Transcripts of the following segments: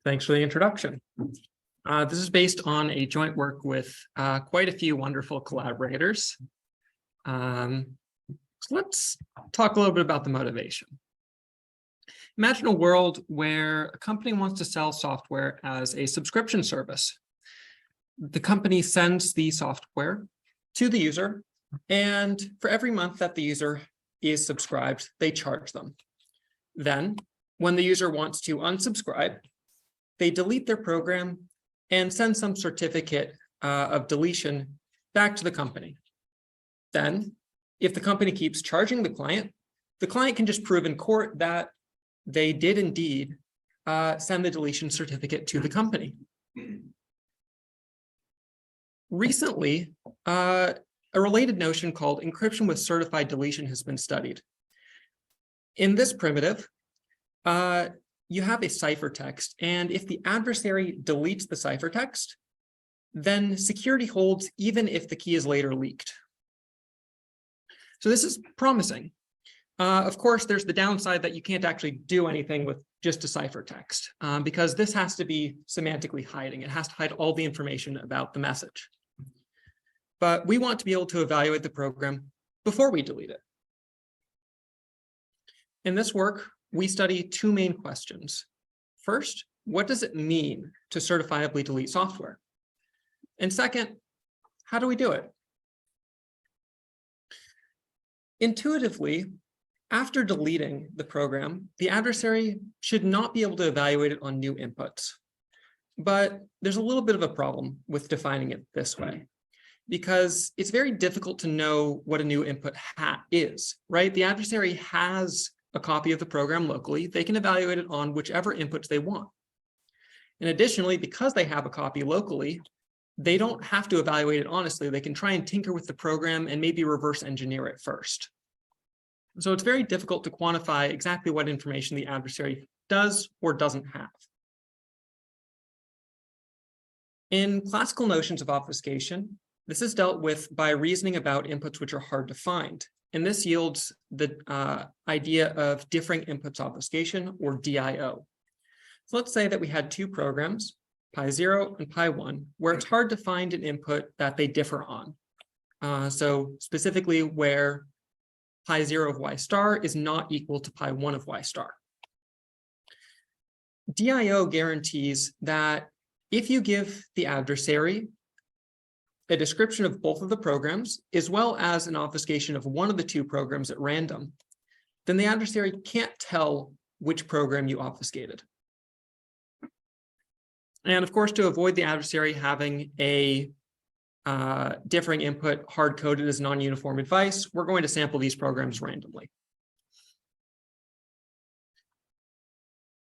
Thanks for the introduction. This is based on a joint work with quite a few wonderful collaborators. So let's talk a little bit about the motivation. Imagine a world where a company wants to sell software as a subscription service. The company sends the software to the user, and for every month that the user is subscribed, they charge them. Then, when the user wants to unsubscribe, they delete their program and send some certificate of deletion back to the company. Then, if the company keeps charging the client can just prove in court that they did indeed send the deletion certificate to the company. Recently, a related notion called encryption with certified deletion has been studied. In this primitive, you have a ciphertext, and if the adversary deletes the ciphertext, then security holds even if the key is later leaked. So this is promising. Of course, there's the downside that you can't actually do anything with just a ciphertext, because this has to be semantically hiding. It has to hide all the information about the message. But we want to be able to evaluate the program before we delete it. In this work, we study two main questions. First, what does it mean to certifiably delete software? And second, how do we do it? Intuitively, after deleting the program, the adversary should not be able to evaluate it on new inputs. But there's a little bit of a problem with defining it this way, because it's very difficult to know what a new input is, right? The adversary has a copy of the program locally. They can evaluate it on whichever inputs they want. And additionally, because they have a copy locally, they don't have to evaluate it honestly. They can try and tinker with the program and maybe reverse engineer it first. So it's very difficult to quantify exactly what information the adversary does or doesn't have. In classical notions of obfuscation, this is dealt with by reasoning about inputs which are hard to find. And this yields the idea of differing inputs obfuscation, or DIO. So let's say that we had two programs, Pi0 and Pi1, where it's hard to find an input that they differ on. So specifically where Pi0 of Y star is not equal to Pi1 of Y star. DIO guarantees that if you give the adversary a description of both of the programs, as well as an obfuscation of one of the two programs at random, then the adversary can't tell which program you obfuscated. And of course, to avoid the adversary having a differing input hard-coded as non-uniform advice, we're going to sample these programs randomly.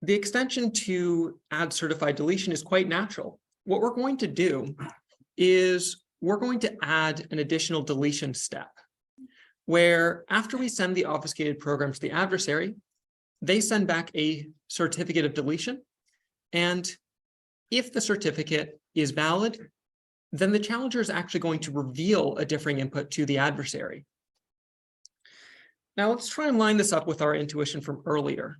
The extension to add certified deletion is quite natural. What we're going to do is we're going to add an additional deletion step, where after we send the obfuscated program to the adversary, they send back a certificate of deletion. And if the certificate is valid, then the challenger is actually going to reveal a differing input to the adversary. Now let's try and line this up with our intuition from earlier.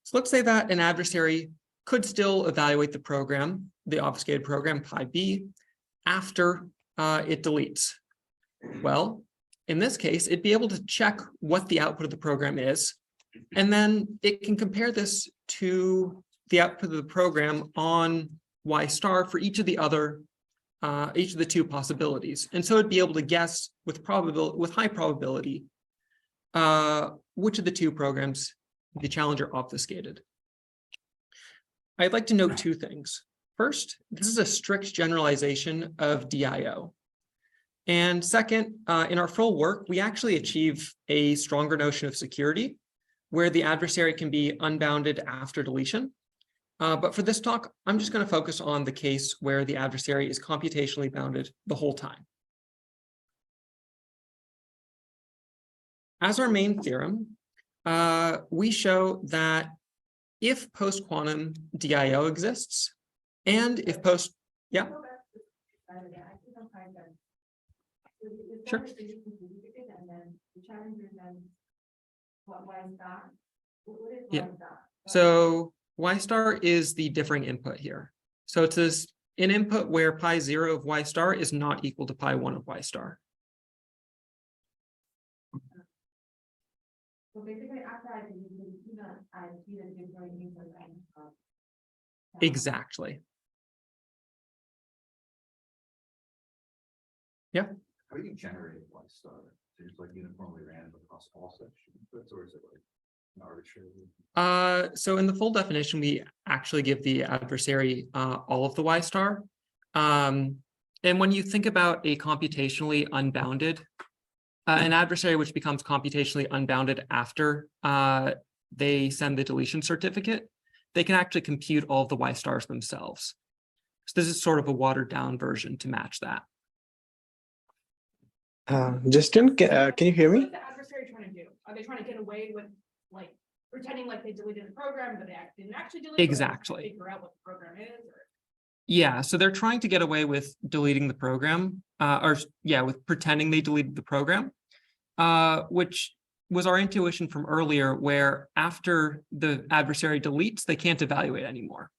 So let's say that an adversary could still evaluate the program, the obfuscated program, Pi B, after it deletes. Well, in this case, it'd be able to check what the output of the program is, and then it can compare this to the output of the program on Y star for each of the two possibilities. And so it'd be able to guess with high probability which of the two programs the challenger obfuscated. I'd like to note two things. First, this is a strict generalization of DIO. And second, in our full work, we actually achieve a stronger notion of security where the adversary can be unbounded after deletion. But for this talk, I'm just going to focus on the case where the adversary is computationally bounded the whole time. As our main theorem, we show that if post-quantum DIO exists, and if post, yeah? Sure. Yeah. So Y star is the differing input here. So it's an input where pi 0 of Y star is not equal to pi 1 of Y star. So basically, after I do I see the different input. Exactly. Yeah. How do you generate Y star? Is it like uniformly random across all section inputs, or is it like an arbitrary? So in the full definition, we actually give the adversary all of the Y star. And when you think about a computationally unbounded, an adversary which becomes computationally unbounded after they send the deletion certificate, they can actually compute all of the Y stars themselves. So this is sort of a watered down version to match that. Justin, can you hear What me? is the adversary trying to do? Are they trying to get away with like pretending like they deleted the program, but they didn't actually delete it? Exactly. Figure out what the program is. Or... Yeah, so they're trying to get away with deleting the program, with pretending they deleted the program, which was our intuition from earlier, where after the adversary deletes, they can't evaluate anymore.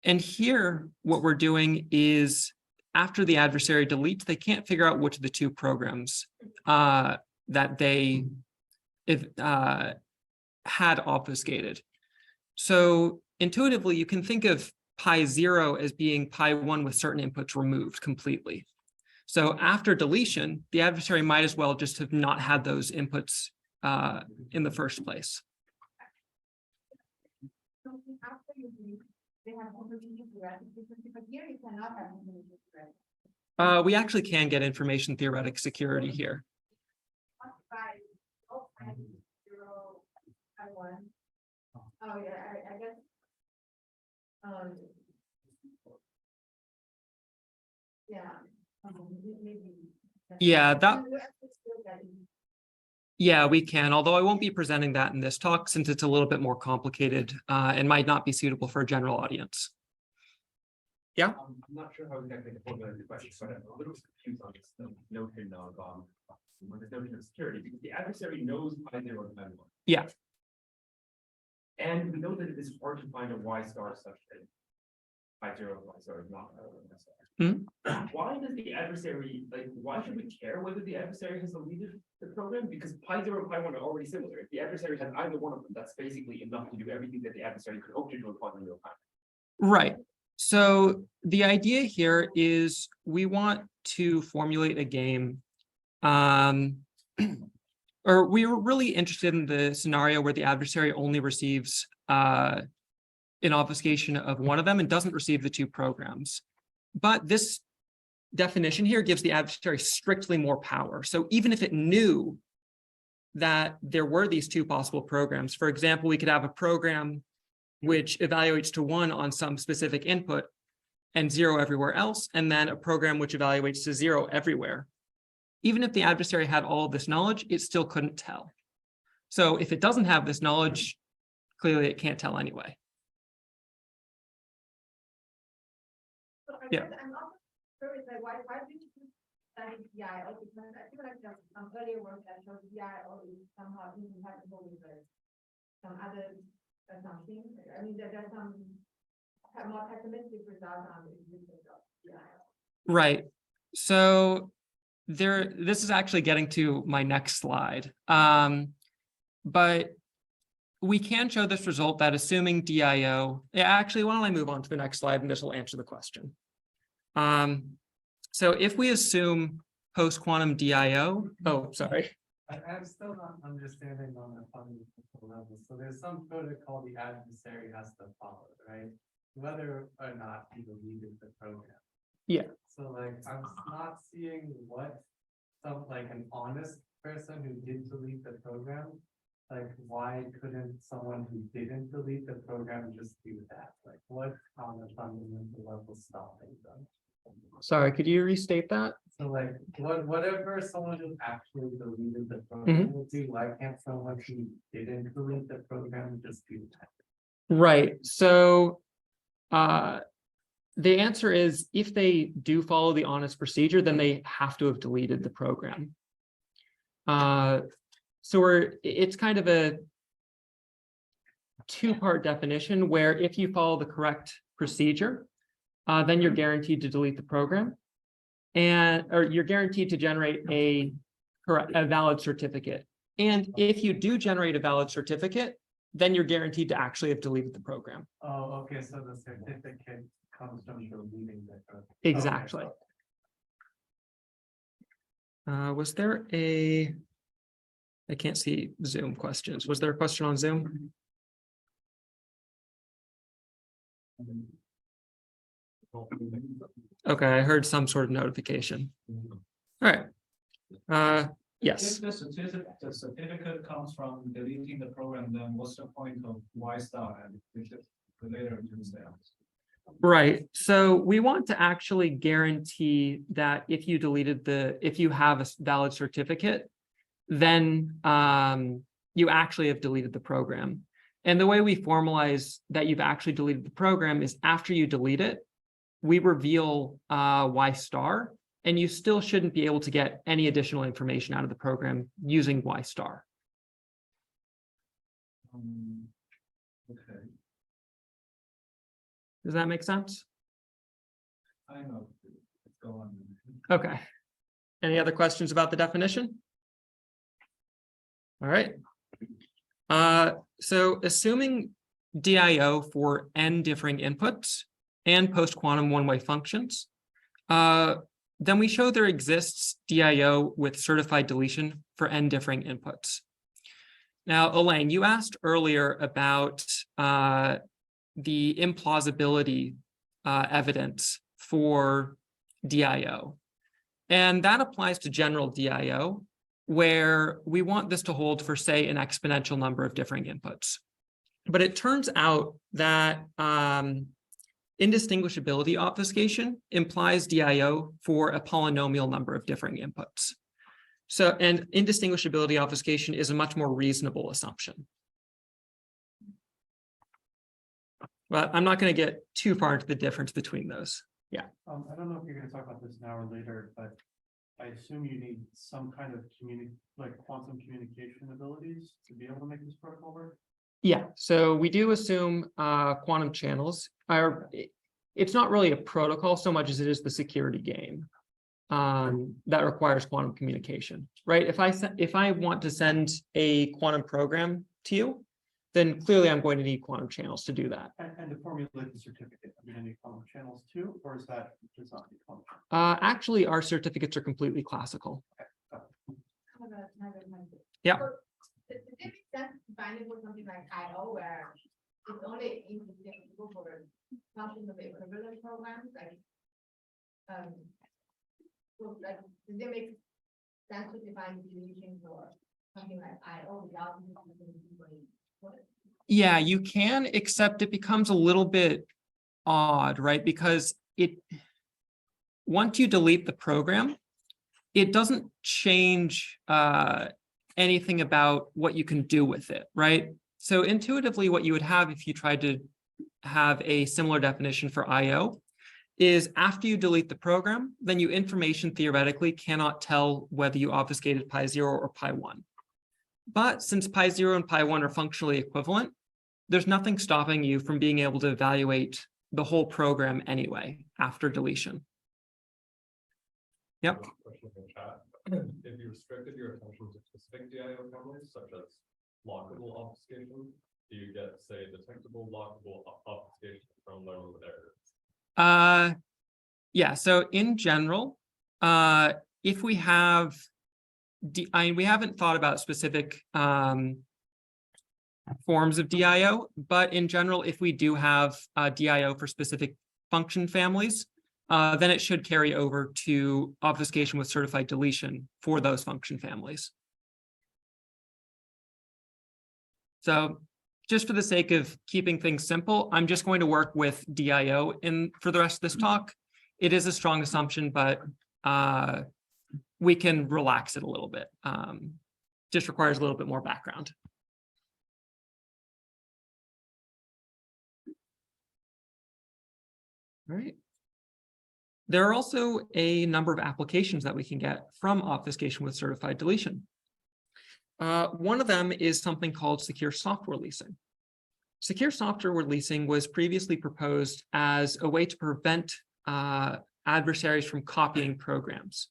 And here, what we're doing is after the adversary deletes, they can't figure out which of the two programs that they had obfuscated. So intuitively, you can think of pi 0 as being pi 1 with certain inputs removed completely. So after deletion, the adversary might as well just have not had those inputs in the first place. So after you delete, they have information theoretic, but here you cannot have information theoretic. We actually can get information theoretic security here. Oh yeah, I guess. Yeah. Maybe. Yeah, yeah, we can, although I won't be presenting that in this talk since it's a little bit more complicated and might not be suitable for a general audience. Yeah. I'm not sure how exactly to formulate the question, but I'm a little confused on this notion of this notion of security, because the adversary knows pi 0 and pi 1. Yeah. And we know that it is hard to find a Y star such that pi 0 and Y star is not a Y star. Why does the adversary, why should we care whether the adversary has deleted the program? Because pi 0 and pi 1 are already similar. If the adversary has either one of them, that's basically enough to do everything that the adversary could hope to do in pi 0 pi. Right. So the idea here is we want to formulate a game, or we were really interested in the scenario where the adversary only receives an obfuscation of one of them and doesn't receive the two programs. But this definition here gives the adversary strictly more power. So even if it knew that there were these two possible programs, for example, we could have a program which evaluates to 1 on some specific input and 0 everywhere else, and then a program which evaluates to 0 everywhere. Even if the adversary had all of this knowledge, it still couldn't tell. So if it doesn't have this knowledge, clearly it can't tell anyway. Yeah. I'm also curious, why did you study DIO? Because I feel like some earlier work that shows DIO is somehow incompatible with some other something. I mean, there's some more pessimistic results on the existence of DIO. Right. So this is actually getting to my next slide. But we can show this result that assuming DIO, actually, why don't I move on to the next slide and this will answer the question. So if we assume post-quantum DIO, sorry. I'm still not understanding on a fundamental level. So there's some protocol the adversary has to follow, right? Whether or not he deleted the program. Yeah. So I'm not seeing what an honest person who did delete the program, why couldn't someone who didn't delete the program just do that? What on a fundamental level stopping them? Sorry, could you restate that? So whatever someone who actually deleted the program will do, why can't someone who didn't delete the program just do that? Right. So the answer is if they do follow the honest procedure, then they have to have deleted the program. So it's kind of two-part definition where if you follow the correct procedure, then you're guaranteed to delete the program. Or you're guaranteed to generate a valid certificate. And if you do generate a valid certificate, then you're guaranteed to actually have deleted the program. Oh, okay, so the certificate comes from deleting the program. Exactly. Was there a, I can't see Zoom questions. Was there a question on Zoom? Okay, I heard some sort of notification. All right. Yes. If the certificate comes from deleting the program, then what's the point of Y star and which is later to that? Right. So we want to actually guarantee that if you deleted if you have a valid certificate, then you actually have deleted the program. And the way we formalize that you've actually deleted the program is after you delete it, we reveal Y star, and you still shouldn't be able to get any additional information out of the program using Y star. Okay, Does that make sense? I know. Let's go on. Okay. Any other questions about the definition? All right. So assuming DIO for n differing inputs and post-quantum one-way functions, then we show there exists DIO with certified deletion for n differing inputs. Now, Elaine, you asked earlier about the implausibility evidence for DIO. And that applies to general DIO, where we want this to hold for, say, an exponential number of differing inputs. But it turns out that indistinguishability obfuscation implies DIO for a polynomial number of differing inputs. So, and indistinguishability obfuscation is a much more reasonable assumption. But I'm not going to get too far into the difference between those. Yeah. I don't know if you're gonna talk about this now or later, but I assume you need some kind of quantum communication abilities to be able to make this protocol work. Yeah, so we do assume quantum channels are, it's not really a protocol so much as it is the security game that requires quantum communication, right? If I want to send a quantum program to you, then clearly I'm going to need quantum channels to do that. And to formulate the certificate, I mean, any quantum channels too, or is that just not the quantum channel? Actually, our certificates are completely classical. Yeah. So, does it make sense to find it for something like IO where it's only indistinguishable for functions of the equivalent programs, like, so like, does it make sense to define deletion for something like IO without Yeah, you can, except it becomes a little bit odd, right? Because once you delete the program, it doesn't change anything about what you can do with it, right? So intuitively, what you would have if you tried to have a similar definition for IO is after you delete the program, then you information theoretically cannot tell whether you obfuscated pi 0 or pi 1. But since pi 0 and pi 1 are functionally equivalent, there's nothing stopping you from being able to evaluate the whole program anyway after deletion. Yep. Question in the chat. If you restricted your attention to specific DIO families, such as lockable obfuscation, do you get, say, detectable lockable obfuscation from learning errors? Yeah, so in general, if we have, we haven't thought about specific forms of DIO, but in general, if we do have DIO for specific function families, then it should carry over to obfuscation with certified deletion for those function families. So just for the sake of keeping things simple, I'm just going to work with DIO for the rest of this talk. It is a strong assumption, but we can relax it a little bit. Just requires a little bit more background. All right. There are also a number of applications that we can get from obfuscation with certified deletion. One of them is something called secure software leasing. secure software releasing was previously proposed as a way to prevent adversaries from copying programs.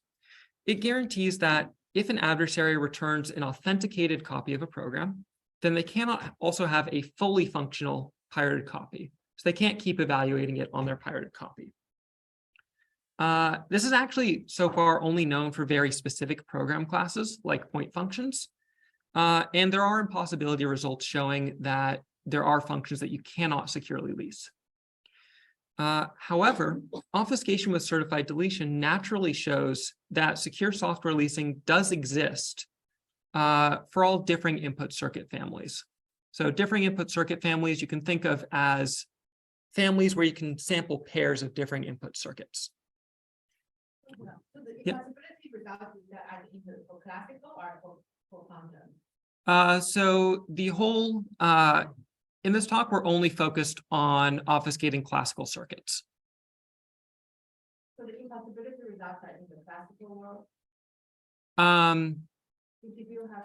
It guarantees that if an adversary returns an authenticated copy of a program, then they cannot also have a fully functional pirated copy. So they can't keep evaluating it on their pirated copy. This is actually so far only known for very specific program classes like point functions. And there are impossibility results showing that there are functions that you cannot securely lease. However, obfuscation with certified deletion naturally shows that secure software leasing does exist for all differing input circuit families. So differing input circuit families you can think of as families where you can sample pairs of differing input circuits. So the Yep. impossibility result is that either input for classical or for quantum. So the whole, in this talk, we're only focused on obfuscating classical circuits. So the impossibility results are in the classical world. If you have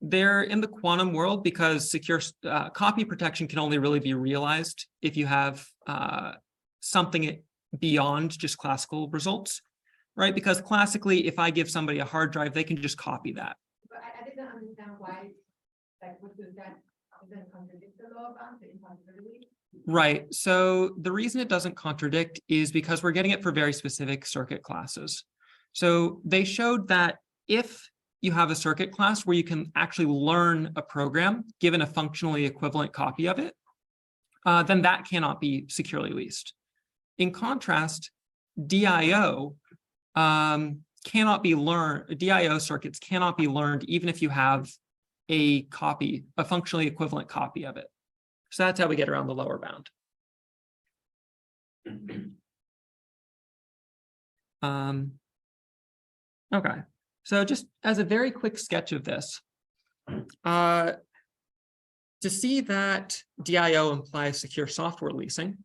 They're in the quantum world because secure copy protection can only really be realized if you have something beyond just classical results, right? Because classically, if I give somebody a hard drive, they can just copy that. But I didn't understand why, like, what does that doesn't contradict the law about the impossibility? Right. So the reason it doesn't contradict is because we're getting it for very specific circuit classes. So they showed that if you have a circuit class where you can actually learn a program given a functionally equivalent copy of it, then that cannot be securely leased. In contrast, DIO cannot be learned, DIO circuits cannot be learned even if you have a copy, a functionally equivalent copy of it. So that's how we get around the lower bound. Okay, so just as a very quick sketch of this, to see that DIO implies secure software leasing,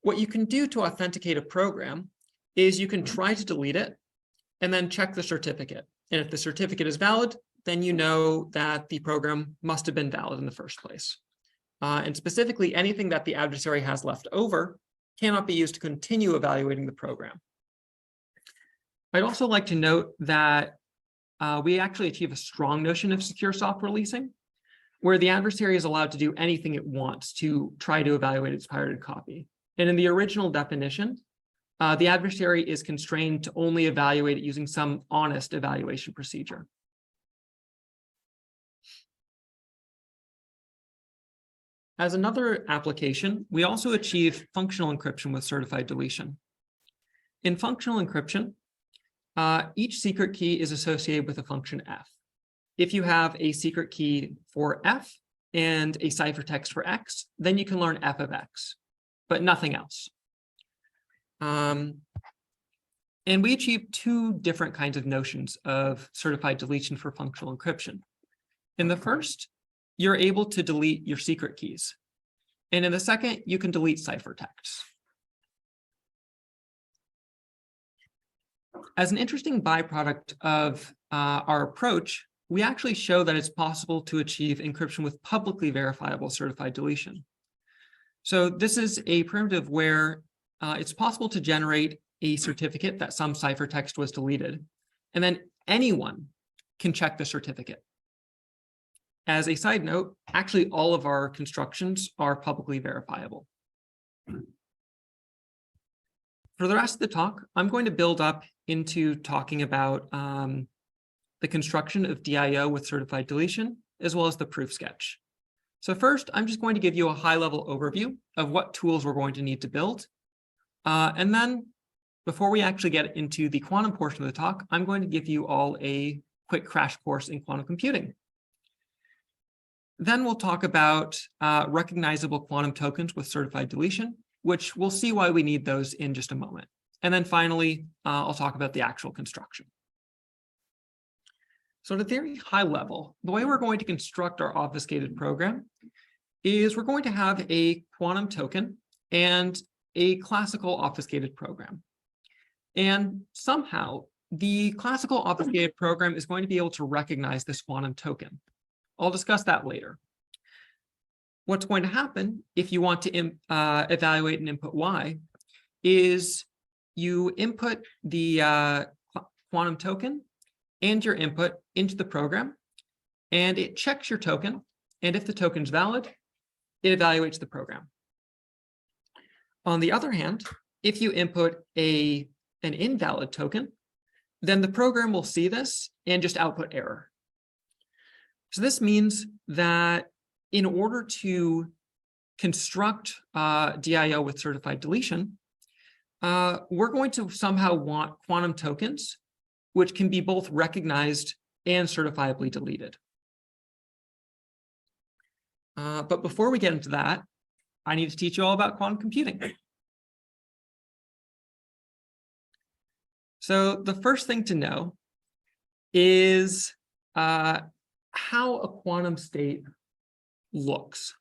what you can do to authenticate a program is you can try to delete it and then check the certificate. And if the certificate is valid, then you know that the program must have been valid in the first place. And specifically, anything that the adversary has left over cannot be used to continue evaluating the program. I'd also like to note that we actually achieve a strong notion of secure software leasing, where the adversary is allowed to do anything it wants to try to evaluate its pirated copy. And in the original definition, the adversary is constrained to only evaluate it using some honest evaluation procedure. As another application, we also achieve functional encryption with certified deletion. In functional encryption, each secret key is associated with a function f. If you have a secret key for f and a ciphertext for x, then you can learn f of x, but nothing else. And we achieve two different kinds of notions of certified deletion for functional encryption. In the first, you're able to delete your secret keys. And in the second, you can delete ciphertexts. As an interesting byproduct of our approach, we actually show that it's possible to achieve encryption with publicly verifiable certified deletion. So this is a primitive where it's possible to generate a certificate that some ciphertext was deleted, and then anyone can check the certificate. As a side note, actually all of our constructions are publicly verifiable. For the rest of the talk, I'm going to build up into talking about the construction of DIO with certified deletion, as well as the proof sketch. So first, I'm just going to give you a high-level overview of what tools we're going to need to build. And then, before we actually get into the quantum portion of the talk, I'm going to give you all a quick crash course in quantum computing. Then we'll talk about recognizable quantum tokens with certified deletion, which we'll see why we need those in just a moment. And then finally, I'll talk about the actual construction. So at a very high level, the way we're going to construct our obfuscated program is we're going to have a quantum token and a classical obfuscated program. And somehow, the classical obfuscated program is going to be able to recognize this quantum token. I'll discuss that later. what's going to happen if you want to evaluate an input y is you input the quantum token and your input into the program, and it checks your token, and if the token is valid, it evaluates the program. On the other hand, if you input an invalid token, then the program will see this and just output error. So this means that in order to construct DIO with certified deletion, we're going to somehow want quantum tokens, which can be both recognized and certifiably deleted. But before we get into that, I need to teach you all about quantum computing. So the first thing to know is how a quantum state looks.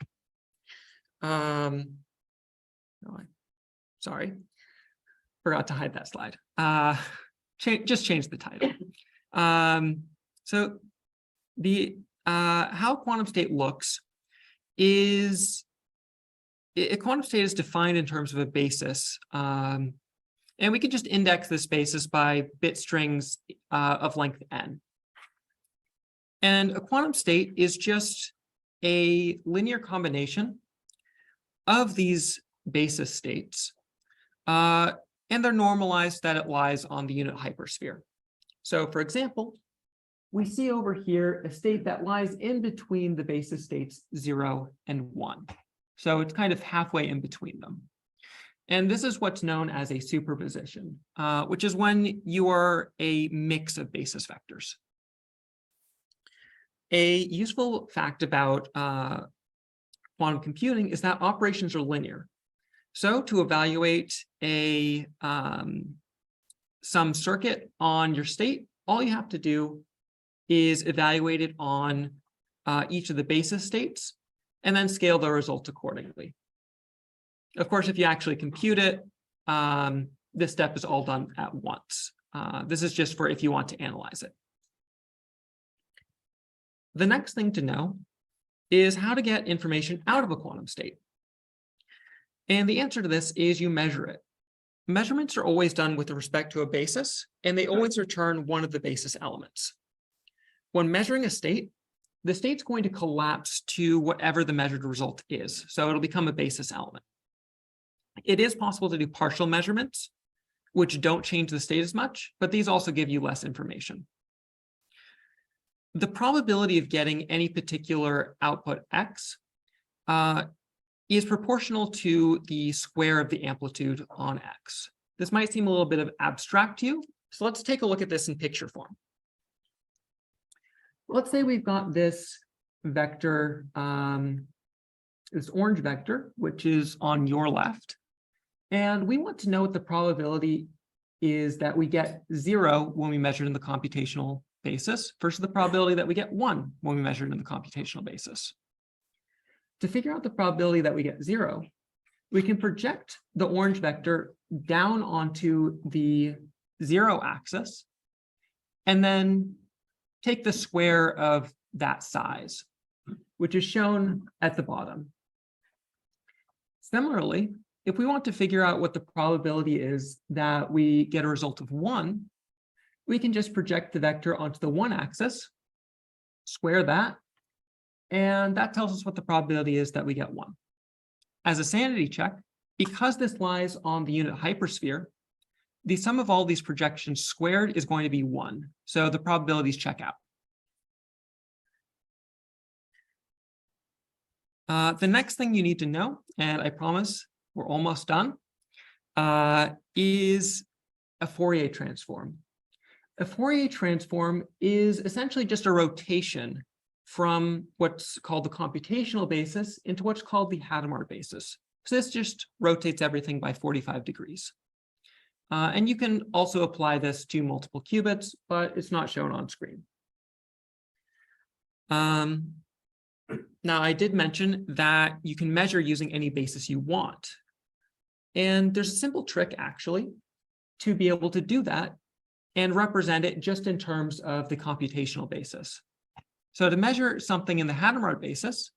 Sorry, forgot to hide that slide. Just change the title. So the how a quantum state looks is a quantum state is defined in terms of a basis. And we can just index this basis by bit strings of length n. And a quantum state is just a linear combination of these basis states. And they're normalized that it lies on the unit hypersphere. So for example, we see over here a state that lies in between the basis states 0 and 1. So it's kind of halfway in between them. And this is what's known as a superposition, which is when you are a mix of basis vectors. A useful fact about quantum computing is that operations are linear. So to evaluate some circuit on your state, all you have to do is evaluate it on each of the basis states and then scale the result accordingly. Of course, if you actually compute it, this step is all done at once. This is just for if you want to analyze it. The next thing to know is how to get information out of a quantum state. And the answer to this is you measure it. Measurements are always done with respect to a basis, and they always return one of the basis elements. When measuring a state, the state's going to collapse to whatever the measured result is. So it'll become a basis element. It is possible to do partial measurements, which don't change the state as much, but these also give you less information. The probability of getting any particular output x is proportional to the square of the amplitude on x. This might seem a little bit of abstract to you, so let's take a look at this in picture form. Let's say we've got this vector, this orange vector, which is on your left. And we want to know what the probability is that we get 0 when we measure it in the computational basis versus the probability that we get 1 when we measure it in the computational basis. To figure out the probability that we get 0, we can project the orange vector down onto the 0 axis and then take the square of that size, which is shown at the bottom. Similarly, if we want to figure out what the probability is that we get a result of 1, we can just project the vector onto the 1 axis, square that, and that tells us what the probability is that we get 1. As a sanity check, because this lies on the unit hypersphere, the sum of all these projections squared is going to be 1. So the probabilities check out. The next thing you need to know, and I promise we're almost done, is a Fourier transform. A Fourier transform is essentially just a rotation from what's called the computational basis into what's called the Hadamard basis. So this just rotates everything by 45 degrees. And you can also apply this to multiple qubits, but it's not shown on screen. Now, I did mention that you can measure using any basis you want. And there's a simple trick, actually, to be able to do that and represent it just in terms of the computational basis. So to measure something in the Hadamard basis,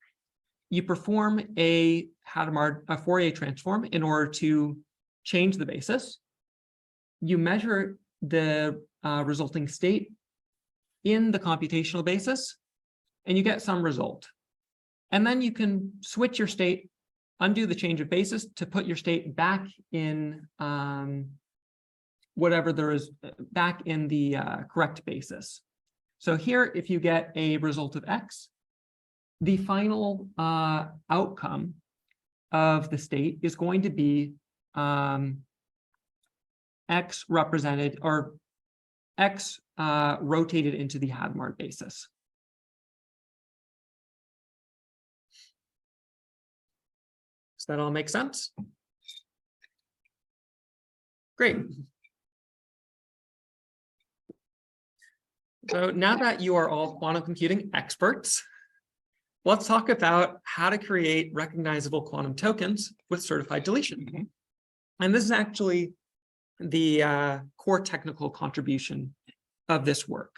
you perform a Fourier transform in order to change the basis. You measure the resulting state in the computational basis, and you get some result. And then you can switch your state, undo the change of basis to put your state back in whatever there is, back in the correct basis. So here, if you get a result of X, the final outcome of the state is going to be X represented, or X rotated into the Hadamard basis. Does that all make sense? Great. So now that you are all quantum computing experts, let's talk about how to create recognizable quantum tokens with certified deletion. And this is actually the core technical contribution of this work.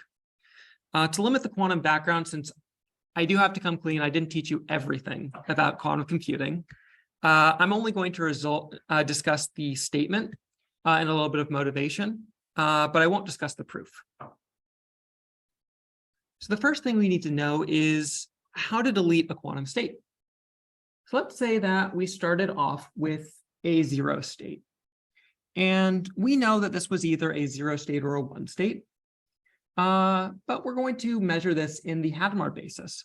To limit the quantum background, since I do have to come clean, I didn't teach you everything about quantum computing. I'm only going to discuss the statement and a little bit of motivation, but I won't discuss the proof. So the first thing we need to know is how to delete a quantum state. So let's say that we started off with a 0 state. And we know that this was either a 0 state or a 1 state. But we're going to measure this in the Hadamard basis.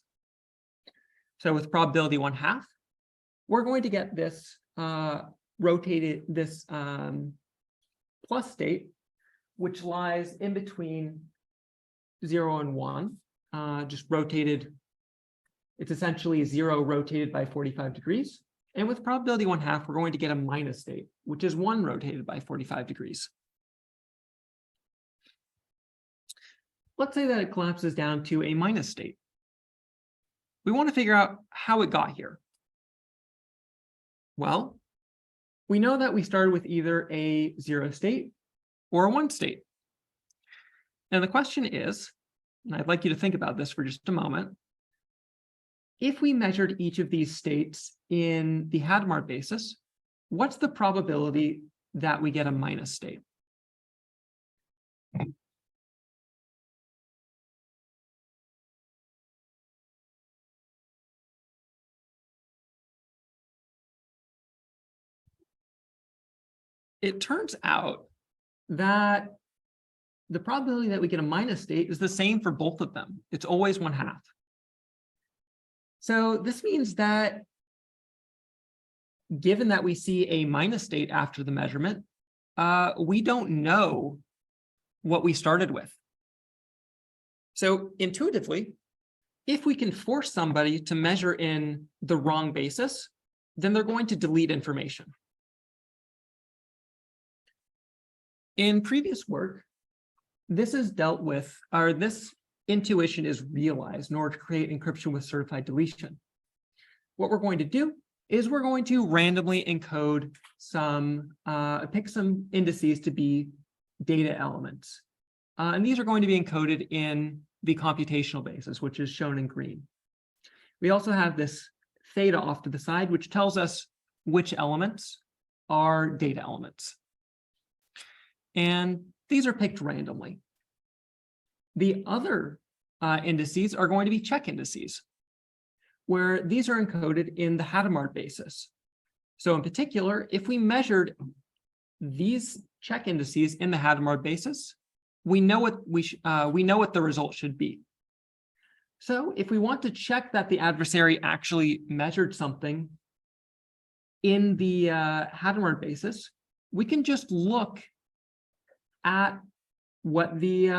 So with probability 1/2, we're going to get this rotated, this plus state, which lies in between 0 and 1, just rotated. It's essentially 0 rotated by 45 degrees. And with probability 1/2, we're going to get a minus state, which is 1 rotated by 45 degrees. Let's say that it collapses down to a minus state. We want to figure out how it got here. Well, we know that we started with either a 0 state or a 1 state. And the question is, and I'd like you to think about this for just a moment, if we measured each of these states in the Hadamard basis, what's the probability that we get a minus state? It turns out that the probability that we get a minus state is the same for both of them. It's always 1/2. So this means that given that we see a minus state after the measurement, we don't know what we started with. So intuitively, if we can force somebody to measure in the wrong basis, then they're going to delete information. In previous work, this is dealt with, or this intuition is realized in order to create encryption with certified deletion. What we're going to do is we're going to randomly encode some, pick some indices to be data elements. And these are going to be encoded in the computational basis, which is shown in green. We also have this theta off to the side, which tells us which elements are data elements. And these are picked randomly. The other indices are going to be check indices, where these are encoded in the Hadamard basis. So in particular, if we measured these check indices in the Hadamard basis, we know what the result should be. So if we want to check that the adversary actually measured something in the Hadamard basis, we can just look at what the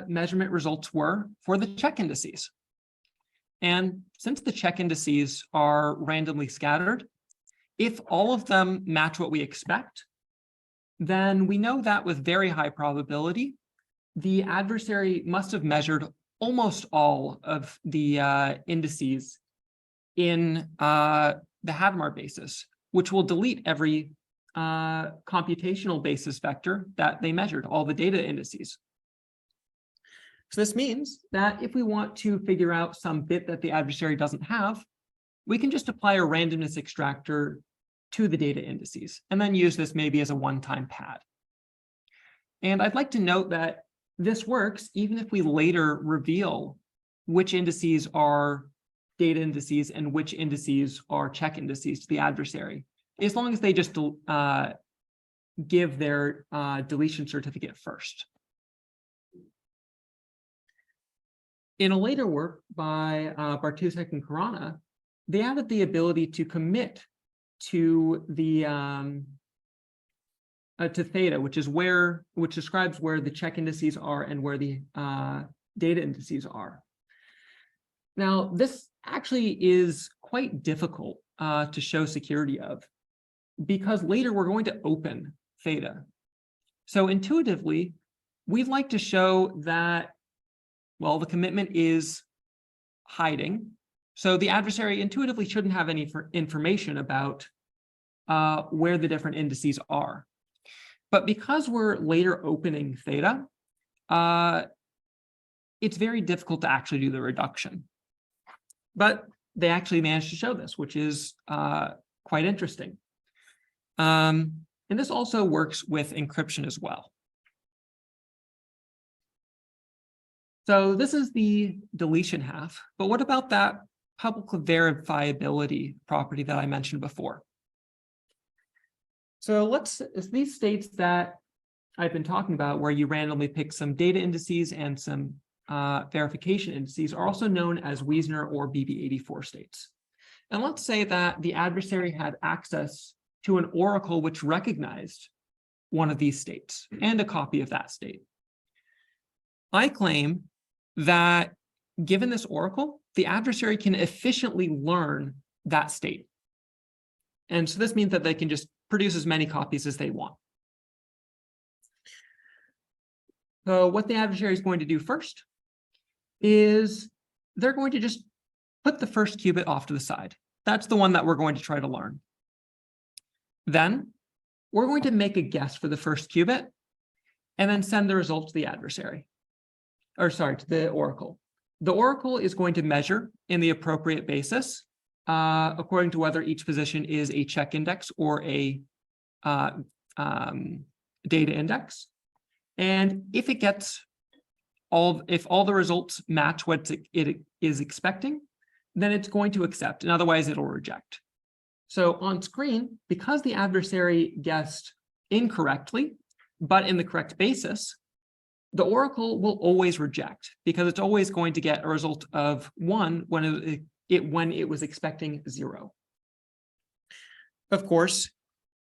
measurement results were for the check indices. And since the check indices are randomly scattered, if all of them match what we expect, then we know that with very high probability, the adversary must have measured almost all of the indices in the Hadamard basis, which will delete every computational basis vector that they measured, all the data indices. So this means that if we want to figure out some bit that the adversary doesn't have, we can just apply a randomness extractor to the data indices and then use this maybe as a one-time pad. And I'd like to note that this works even if we later reveal which indices are data indices and which indices are check indices to the adversary, as long as they just give their deletion certificate first. In a later work by Bartusek and Karana, they added the ability to commit to the to theta, which describes where the check indices are and where the data indices are. Now, this actually is quite difficult to show security of, because later we're going to open theta. So intuitively, we'd like to show that, well, the commitment is hiding. So the adversary intuitively shouldn't have any information about where the different indices are. But because we're later opening theta, it's very difficult to actually do the reduction. But they actually managed to show this, which is quite interesting. And this also works with encryption as well. So this is the deletion half, but what about that public verifiability property that I mentioned before? So these states that I've been talking about, where you randomly pick some data indices and some verification indices, are also known as Weisner or BB84 states. And let's say that the adversary had access to an oracle which recognized one of these states and a copy of that state. I claim that given this oracle, the adversary can efficiently learn that state. And so this means that they can just produce as many copies as they want. So what the adversary is going to do first is they're going to just put the first qubit off to the side. That's the one that we're going to try to learn. Then we're going to make a guess for the first qubit and then send the result to the adversary, or sorry, to the oracle. The oracle is going to measure in the appropriate basis according to whether each position is a check index or a data index. And if it gets if all the results match what it is expecting, then it's going to accept, and otherwise it'll reject. So on screen, because the adversary guessed incorrectly, but in the correct basis, the oracle will always reject, because it's always going to get a result of 1 when it was expecting 0. Of course,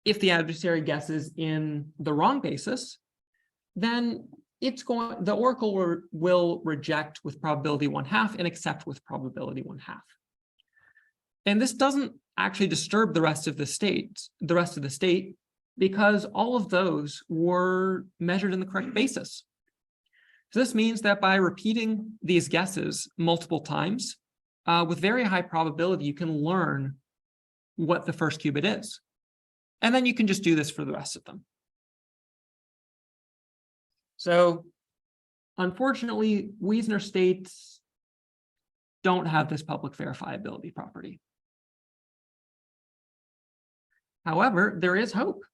if the adversary guesses in the wrong basis, then the oracle will reject with probability 1/2 and accept with probability 1/2. And this doesn't actually disturb the rest of the state, because all of those were measured in the correct basis. So this means that by repeating these guesses multiple times, with very high probability, you can learn what the first qubit is. And then you can just do this for the rest of them. So unfortunately, Weisner states don't have this public verifiability property. However, there is hope.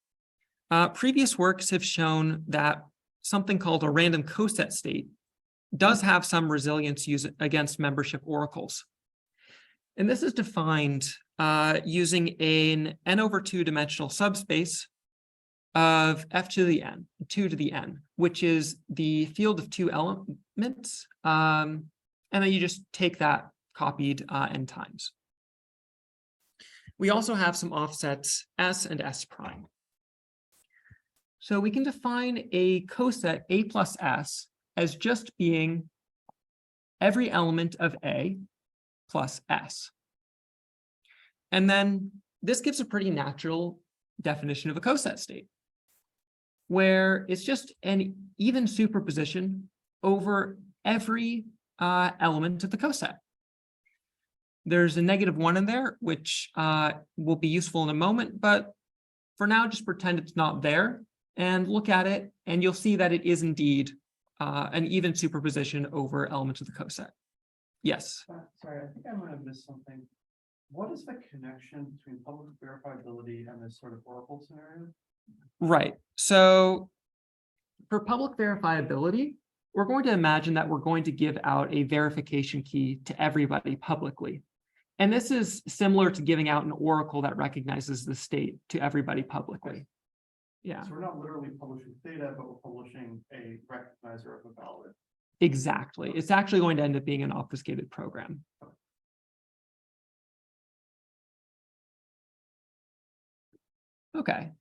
Previous works have shown that something called a random Coset state does have some resilience against membership oracles. And this is defined using an n/2 dimensional subspace of f to the n, 2 to the n, which is the field of 2 elements. And then you just take that copied n times. We also have some offsets s and s prime. So we can define a coset a plus s as just being every element of a plus s. And then this gives a pretty natural definition of a coset state, where it's just an even superposition over every element of the coset. There's a -1 in there, which will be useful in a moment, but for now, just pretend it's not there and look at it, and you'll see that it is indeed an even superposition over elements of the coset. Yes. Sorry, I think I might have missed something. What is the connection between public verifiability and this sort of Oracle scenario? Right. So for public verifiability, we're going to imagine that we're going to give out a verification key to everybody publicly. And this is similar to giving out an oracle that recognizes the state to everybody publicly. Yeah, So we're not literally publishing data, but we're publishing a recognizer of a valid. exactly. It's actually going to end up being an obfuscated program. Okay,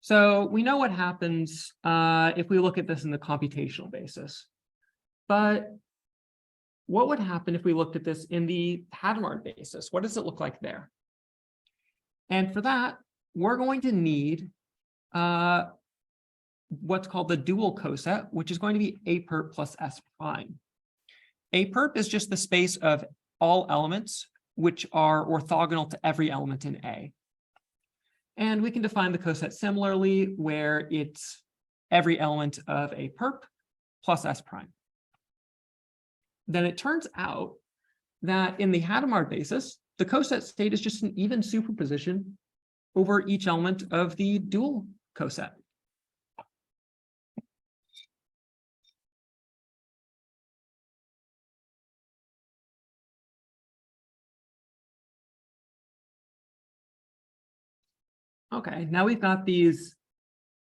so we know what happens if we look at this in the computational basis. But what would happen if we looked at this in the Hadamard basis? What does it look like there? And for that, we're going to need what's called the dual coset, which is going to be A perp plus S prime. A perp is just the space of all elements which are orthogonal to every element in A. And we can define the coset similarly, where it's every element of A perp plus S prime. Then it turns out that in the Hadamard basis, the coset state is just an even superposition over each element of the dual coset. Okay, now we've got these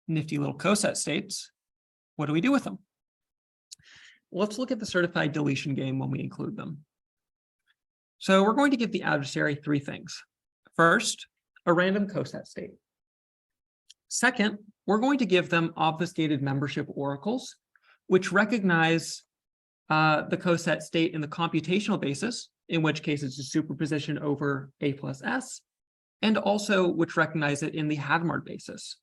nifty little coset states. What do we do with them? Let's look at the certified deletion game when we include them. So we're going to give the adversary three things. First, a random coset state. Second, we're going to give them obfuscated membership oracles, which recognize the coset state in the computational basis, in which case it's a superposition over A plus S, and also which recognize it in the Hadamard basis.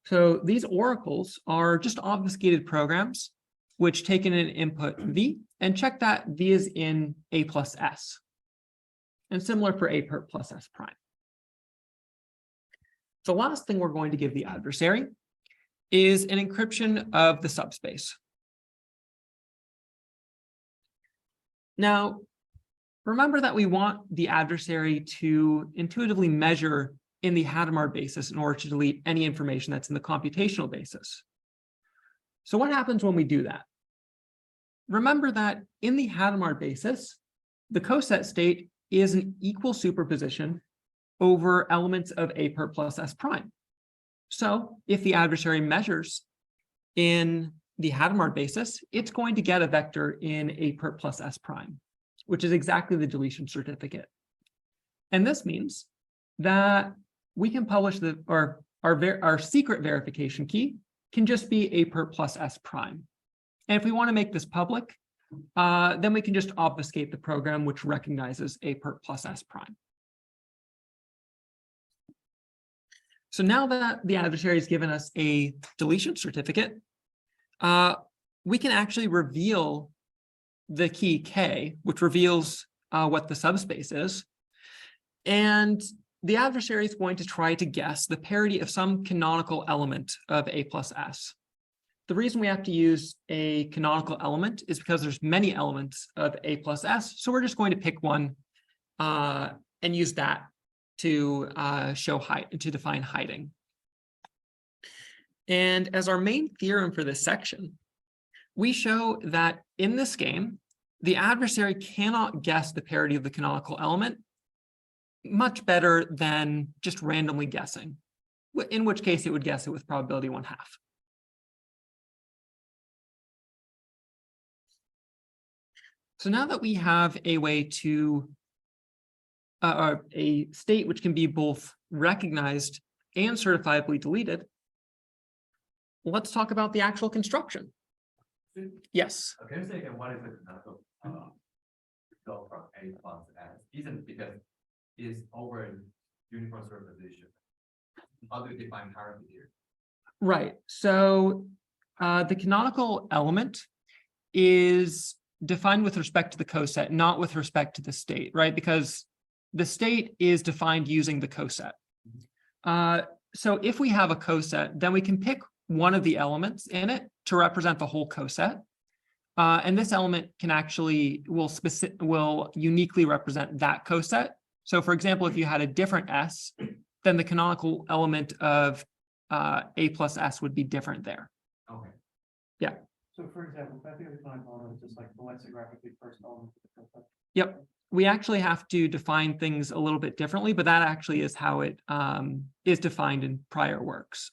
So these oracles are just obfuscated programs which take in an input V and check that V is in A plus S. And similar for A perp plus S prime. The last thing we're going to give the adversary is an encryption of the subspace. Now, remember that we want the adversary to intuitively measure in the Hadamard basis in order to delete any information that's in the computational basis. So what happens when we do that? Remember that in the Hadamard basis, the coset state is an equal superposition over elements of A perp plus S prime. So if the adversary measures in the Hadamard basis, it's going to get a vector in A perp plus S prime, which is exactly the deletion certificate. And this means that we can publish our secret verification key can just be A perp plus S prime. And if we want to make this public, then we can just obfuscate the program which recognizes A perp plus S prime. So now that the adversary has given us a deletion certificate, we can actually reveal the key K, which reveals what the subspace is. And the adversary is going to try to guess the parity of some canonical element of A plus S. The reason we have to use a canonical element is because there's many elements of A plus S. So we're just going to pick one and use that to to define hiding. And as our main theorem for this section, we show that in this game, the adversary cannot guess the parity of the canonical element much better than just randomly guessing, in which case it would guess it with probability 1/2. So now that we have a way to a state which can be both recognized and certifiably deleted, let's talk about the actual construction. Yes. Can you say again, what is the canonical result from A plus S? Isn't because it's over uniform superposition. How do you define hierarchy here? Right. So the canonical element is defined with respect to the coset, not with respect to the state, right? Because the state is defined using the coset. So if we have a coset, then we can pick one of the elements in it to represent the whole coset. And this element can actually will uniquely represent that coset So for example, if you had a different S, then the canonical element of A plus S would be different there. Okay. So for example, if I think of the canonical element, just like the lexicographically first element. of the concept. Yep, we actually have to define things a little bit differently, but that actually is how it is defined in prior works.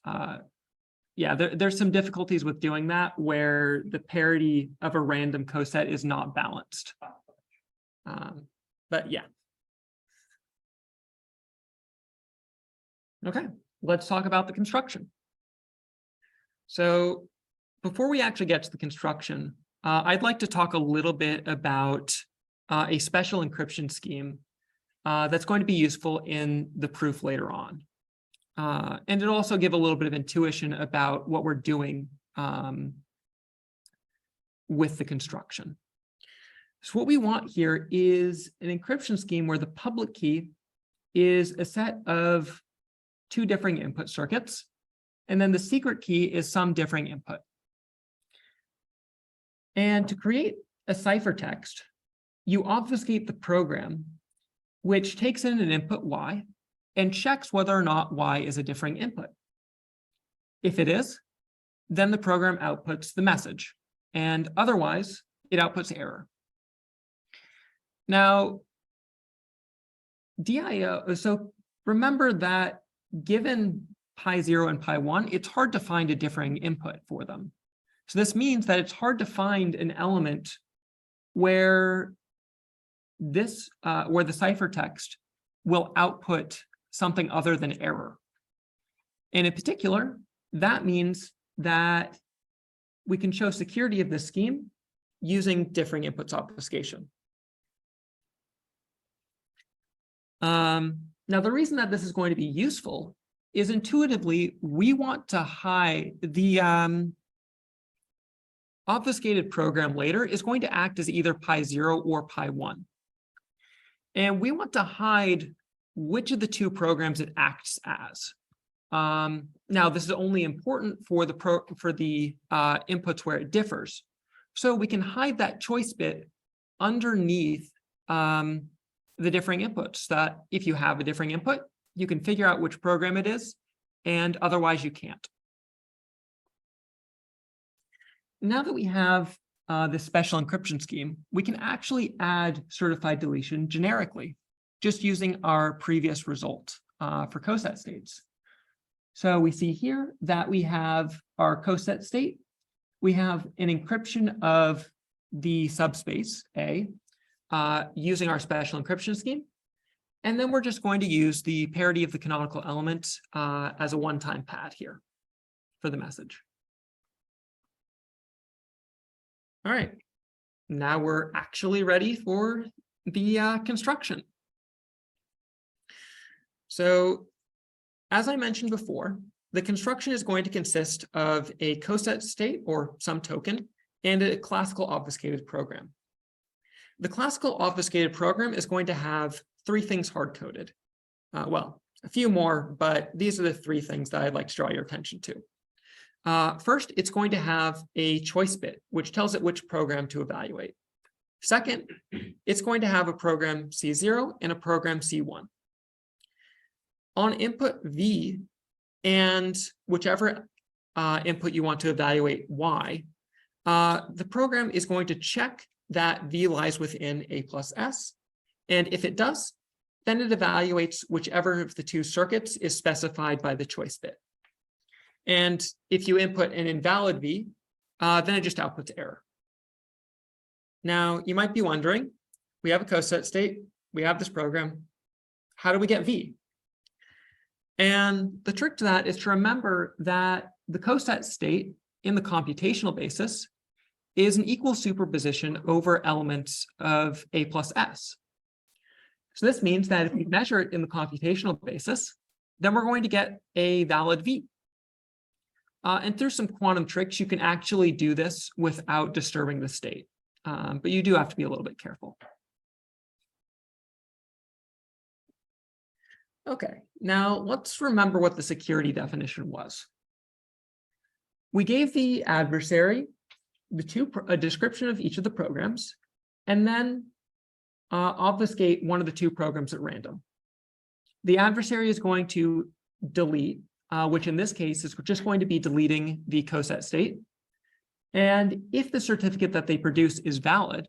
Yeah, there's some difficulties with doing that where the parity of a random coset is not balanced. But yeah. Okay, let's talk about the construction. So before we actually get to the construction, I'd like to talk a little bit about a special encryption scheme that's going to be useful in the proof later on. And it'll also give a little bit of intuition about what we're doing with the construction. So what we want here is an encryption scheme where the public key is a set of two differing input circuits, and then the secret key is some differing input. And to create a ciphertext, you obfuscate the program, which takes in an input Y and checks whether or not Y is a differing input. If it is, then the program outputs the message, and otherwise it outputs error. Now, DIO, so remember that given pi 0 and pi 1, it's hard to find a differing input for them. So this means that it's hard to find an element where this, where the ciphertext will output something other than error. And in particular, that means that we can show security of this scheme using differing inputs obfuscation. Now, the reason that this is going to be useful is intuitively, we want to hide the obfuscated program later is going to act as either pi 0 or pi 1. And we want to hide which of the two programs it acts as. Now, this is only important for the inputs where it differs. So we can hide that choice bit underneath the differing inputs, that if you have a differing input, you can figure out which program it is, and otherwise you can't. Now that we have this special encryption scheme, we can actually add certified deletion generically, just using our previous result for coset states. So we see here that we have our coset state. We have an encryption of the subspace A using our special encryption scheme. And then we're just going to use the parity of the canonical element as a one-time pad here for the message. All right, now we're actually ready for the construction. So as I mentioned before, the construction is going to consist of a coset state or some token and a classical obfuscated program. The classical obfuscated program is going to have three things hard-coded. Well, a few more, but these are the three things that I'd like to draw your attention to. First, it's going to have a choice bit, which tells it which program to evaluate. Second, it's going to have a program C0 and a program C1. On input V, and whichever input you want to evaluate Y, the program is going to check that V lies within A plus S. And if it does, then it evaluates whichever of the two circuits is specified by the choice bit. And if you input an invalid V, then it just outputs error. Now, you might be wondering, we have a coset state, we have this program, how do we get V? And the trick to that is to remember that the coset state in the computational basis is an equal superposition over elements of A plus S. So this means that if we measure it in the computational basis, then we're going to get a valid V. And through some quantum tricks, you can actually do this without disturbing the state. But you do have to be a little bit careful. Okay, now let's remember what the security definition was. We gave the adversary a description of each of the programs, and then obfuscate one of the two programs at random. The adversary is going to delete, which in this case is just going to be deleting the Coset state. And if the certificate that they produce is valid,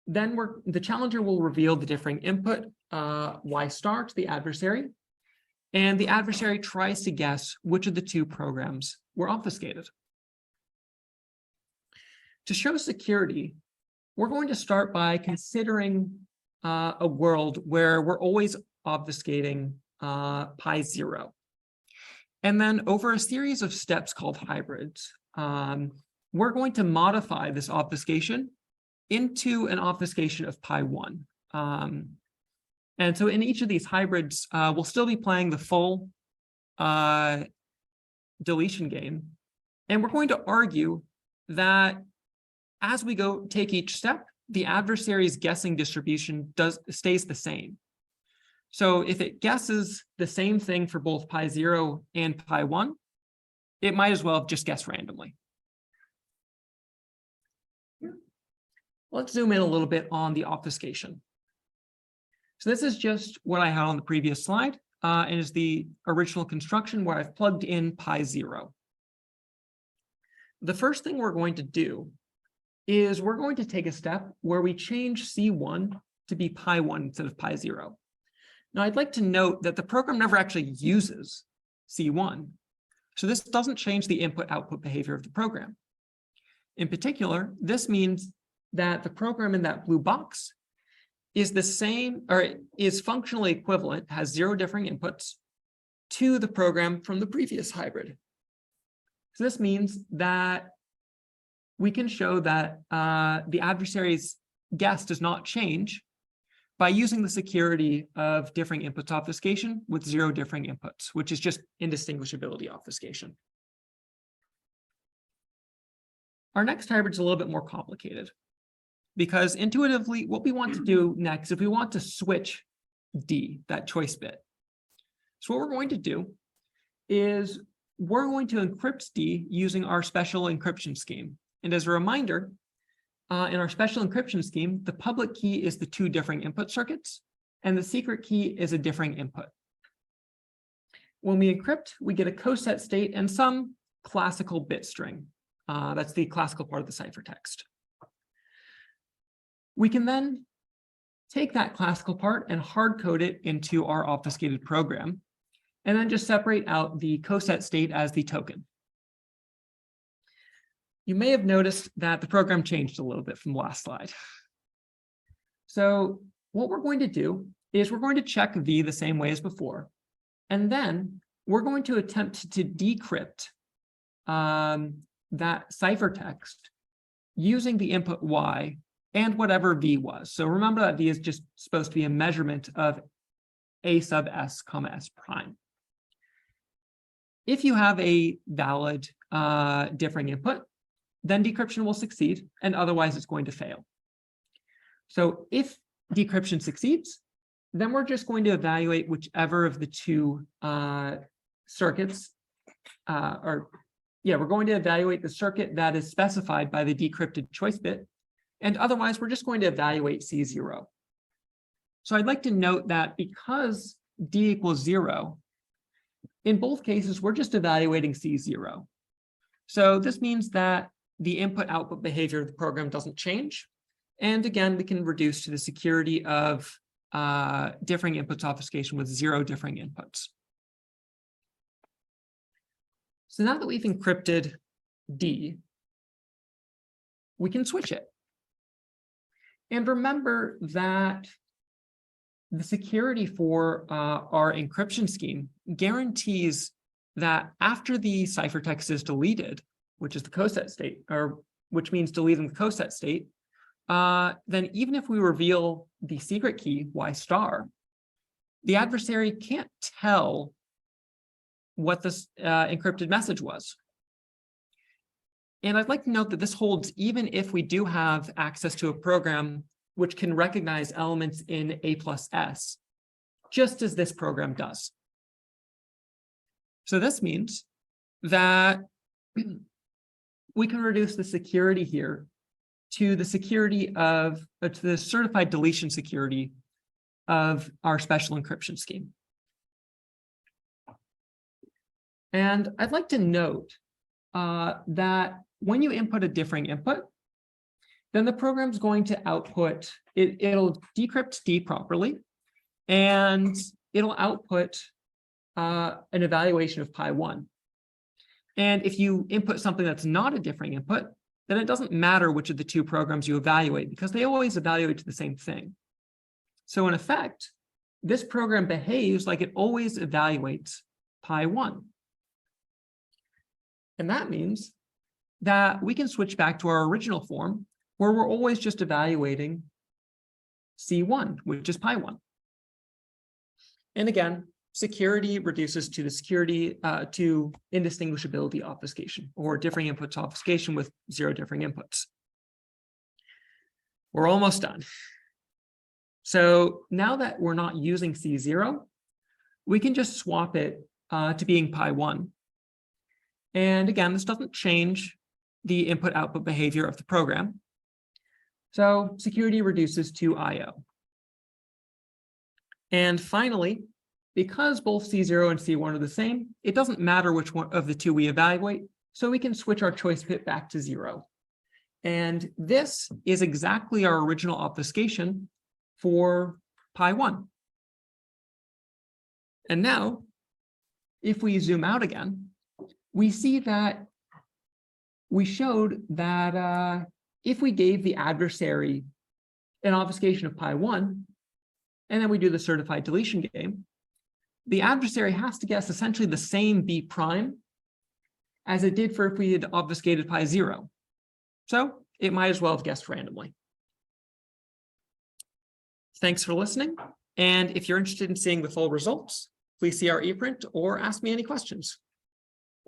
then the challenger will reveal the differing input y star to the adversary, and the adversary tries to guess which of the two programs were obfuscated. To show security, we're going to start by considering a world where we're always obfuscating pi 0. And then over a series of steps called hybrids, we're going to modify this obfuscation into an obfuscation of pi 1. And so in each of these hybrids, we'll still be playing the full deletion game. And we're going to argue that as we go take each step, the adversary's guessing distribution stays the same. So if it guesses the same thing for both pi 0 and pi 1, it might as well have just guessed randomly. Let's zoom in a little bit on the obfuscation. So this is just what I had on the previous slide, and is the original construction where I've plugged in pi 0. The first thing we're going to do is we're going to take a step where we change C1 to be pi 1 instead of pi 0. Now I'd like to note that the program never actually uses C1. So this doesn't change the input-output behavior of the program. In particular, this means that the program in that blue box is the same, or is functionally equivalent, has 0 differing inputs to the program from the previous hybrid. So this means that we can show that the adversary's guess does not change by using the security of differing inputs obfuscation with 0 differing inputs, which is just indistinguishability obfuscation. Our next hybrid is a little bit more complicated, because intuitively, what we want to do next is we want to switch D, that choice bit. So what we're going to do is we're going to encrypt D using our special encryption scheme. And as a reminder, in our special encryption scheme, the public key is the 2 differing input circuits, and the secret key is a differing input. When we encrypt, we get a Coset state and some classical bit string. That's the classical part of the ciphertext. We can then take that classical part and hard code it into our obfuscated program, and then just separate out the Coset state as the token. You may have noticed that the program changed a little bit from the last slide. So what we're going to do is we're going to check V the same way as before, and then we're going to attempt to decrypt that ciphertext using the input Y and whatever V was. So remember that V is just supposed to be a measurement of A sub S comma S prime. If you have a valid differing input, then decryption will succeed, and otherwise it's going to fail. So if decryption succeeds, then we're just going to evaluate whichever of the 2 circuits, we're going to evaluate the circuit that is specified by the decrypted choice bit, and otherwise we're just going to evaluate C0. So I'd like to note that because D equals 0, in both cases, we're just evaluating C0. So this means that the input-output behavior of the program doesn't change. And again, we can reduce to the security of differing inputs obfuscation with 0 differing inputs. So now that we've encrypted D, we can switch it. And remember that the security for our encryption scheme guarantees that after the ciphertext is deleted, which is the Coset state, or which means deleting the Coset state, then even if we reveal the secret key, Y star, the adversary can't tell what this encrypted message was. And I'd like to note that this holds even if we do have access to a program which can recognize elements in A plus S, just as this program does. So this means that we can reduce the security here to the security of, to the certified deletion security of our special encryption scheme. And I'd like to note that when you input a differing input, then the program's going to output, it'll decrypt D properly, and it'll output an evaluation of pi1. And if you input something that's not a differing input, then it doesn't matter which of the two programs you evaluate, because they always evaluate to the same thing. So in effect, this program behaves like it always evaluates pi1. And that means that we can switch back to our original form, where we're always just evaluating C1, which is pi1. And again, security reduces to the security to indistinguishability obfuscation, or differing inputs obfuscation with 0 differing inputs. We're almost done. So now that we're not using C0, we can just swap it to being pi1. And again, this doesn't change the input-output behavior of the program. So security reduces to IO. And finally, because both C0 and C1 are the same, it doesn't matter which one of the two we evaluate, so we can switch our choice bit back to 0. And this is exactly our original obfuscation for pi1. And now, if we zoom out again, we see that we showed that if we gave the adversary an obfuscation of pi1, and then we do the certified deletion game, the adversary has to guess essentially the same B prime as it did for if we had obfuscated pi0. So it might as well have guessed randomly. Thanks for listening. And if you're interested in seeing the full results, please see our ePrint or ask me any questions.